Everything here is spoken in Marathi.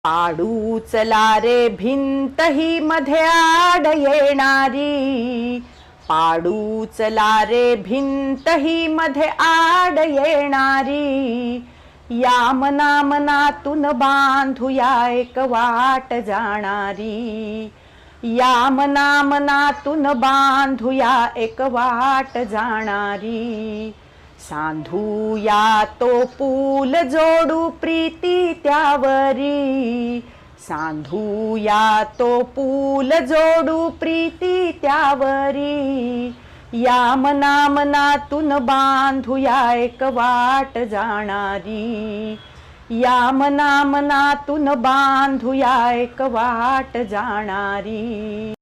पाडू चला रे भिंत ही मध्ये आड येणारी, पाडू चला रे भिंत ही मध्ये आड येणारी, या मना मनातून बांधूया एक वाट जाणारी, या मना मनातून बांधूया एक वाट जाणारी. सांधूया तो पूल जोडू प्रीती त्यावरी, सांधूया तो पूल जोडू प्रीती त्यावरी, या मना मनातून बांधूया एक वाट जाणारी, या मना मनातून बांधूया एक वाट जाणारी.